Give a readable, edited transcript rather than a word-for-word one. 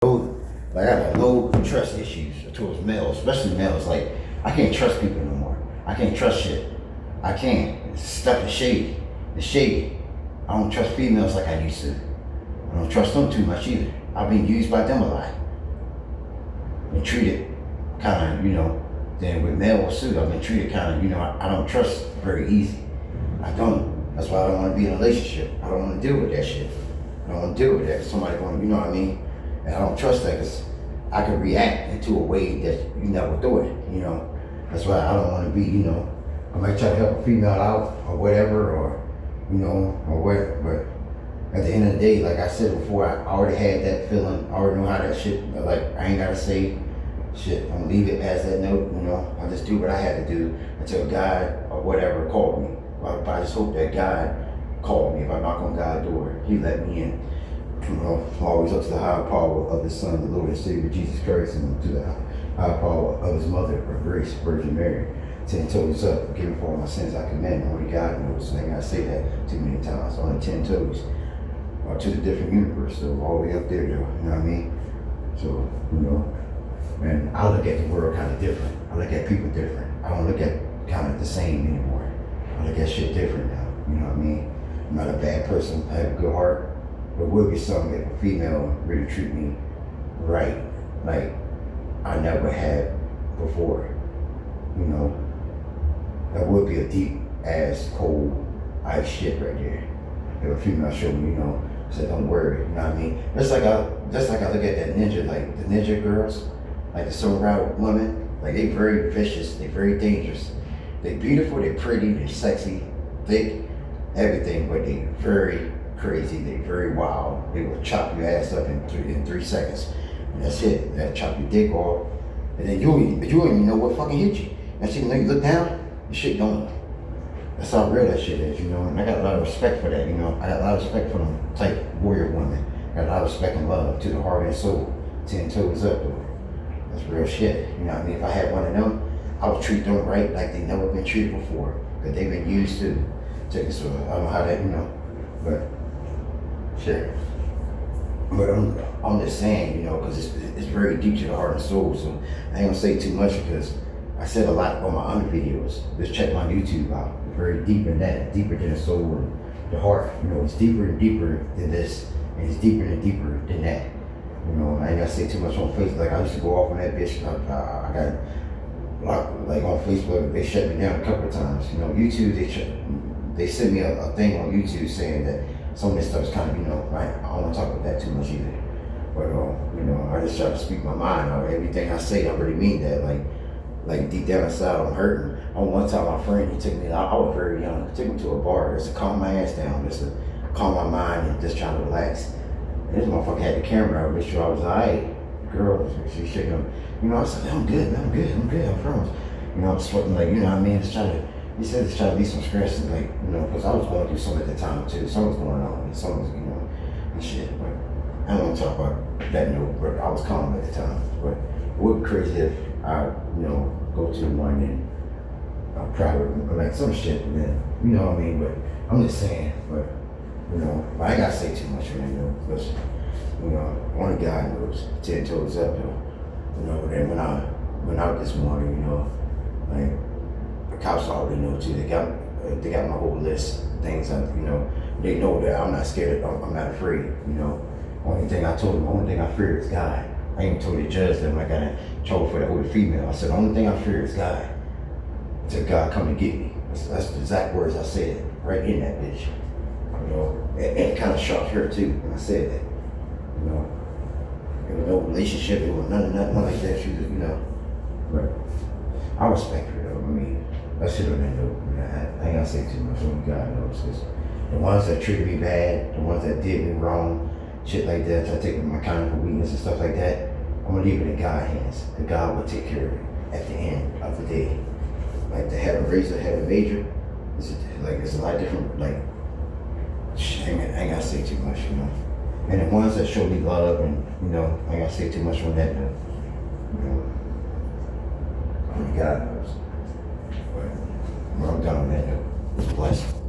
Like I got low trust issues towards males, especially males. Like I can't trust people no more. I can't trust shit. I can't. Stuff is shady. It's shady. I don't trust females like I used to. I don't trust them too much either. I've been used by them a lot. Been treated kind of, then with males too, I've been treated kind of, I don't trust very easy. I don't. That's why I don't want to be in a relationship. I don't want to deal with that shit. I don't want to deal with that. Somebody going, you know what I mean? And I don't trust that because I could react into a way that you never do it, That's why I don't want to be, I might try to help a female out or whatever, or what. But at the end of the day, like I said before, I already had that feeling. I already know how that shit, like I ain't got to say shit. I'm going to leave it as that note, I just do what I had to do until God or whatever called me. But I just hope that God called me. If I knock on God's door, He let me in. Always up to the higher power of His Son, the Lord and Savior Jesus Christ, and to the higher power of His Mother, of Grace, Virgin Mary. 10 toes up, forgive me for all my sins I commit. Only God knows. I ain't gotta say that too many times. Only 10 toes. Or to the different universe, so all the way up there, though. You know what I mean? So, and I look at the world kind of different. I look at people different. I don't look at kind of the same anymore. I look at shit different now. You know what I mean? I'm not a bad person. I have a good heart. But would be something if a female really treat me right, like I never had before. That would be a deep ass cold ice shit right there. If a female showed me, said don't worry, you know what I mean? Just like I look at that ninja, like the ninja girls, like the samurai women, like they very vicious, they very dangerous. They beautiful, they pretty, they sexy, thick, everything, but they very crazy, they very wild. They will chop your ass up in 3 seconds. And that's it. They'll chop your dick off. And then you don't even know what fucking hit you. Next thing you know, you look down, the shit gone. That's how real that shit is, And I got a lot of respect for that, I got a lot of respect for them type warrior women. I got a lot of respect and love to the heart and soul. 10 toes up, though. That's real shit. You know what I mean? If I had one of them, I would treat them right like they never been treated before. Because they've been used to. Take it, so I don't know how that, but shit. But I'm just saying, because it's very deep to the heart and soul. So I ain't gonna say too much because I said a lot on my other videos. Just check my YouTube out. It's very deep in that, deeper than the soul and the heart. It's deeper and deeper than this, and it's deeper and deeper than that. I ain't gotta say too much on Facebook. Like I used to go off on that bitch. I got blocked. Like on Facebook, they shut me down a couple of times. YouTube, they sent me a thing on YouTube saying that some of this stuff is kind of, I don't want to talk about that too much either. But, I just try to speak my mind out. Everything I say, I really mean that. Like deep down inside, I'm hurting. One time my friend, he took me, I was very young, he took me to a bar just to calm my ass down, just to calm my mind and just try to relax. And this motherfucker had the camera out, make sure I was all right. Girl, she shaking him. I said, I'm good, man, I'm good, I promise. I'm sweating, like, what I mean? Just trying to, he said to try to leave some stress, and like, because I was going through something at the time too. Something was going on, and something was, and shit. But I don't want to talk about that note, but I was calm at the time. But it would be crazy if I, go to one and private, like some shit, and then, you know what I mean? But I'm just saying, but I ain't gotta say too much right now, because, only God knows. 10 toes up, though. And when I went out this morning, like, the cops already know too. They got my whole list of things. They know that I'm not scared. I'm not afraid. Only thing I told them, the only thing I fear is God. I even told the judge that when I got in trouble for that older female, I said the only thing I fear is God. Until God come to get me. That's the exact words I said right in that bitch. And it kind of shocked her too when I said that. There was no relationship. There was nothing like that. She just, but I respect her though. That shit on that note. I ain't gonna say too much. Only God knows. Cause the ones that treated me bad, the ones that did me wrong, shit like that, try to take my kind of weakness and stuff like that, I'm gonna leave it in God's hands. And God will take care of it at the end of the day. Like the heaven raiser, heaven major, it's a lot different. Like, I ain't gotta say too much, And the ones that show me love and, I ain't gotta say too much on that note. Only God knows. But I'm done on that note. It's a blessing.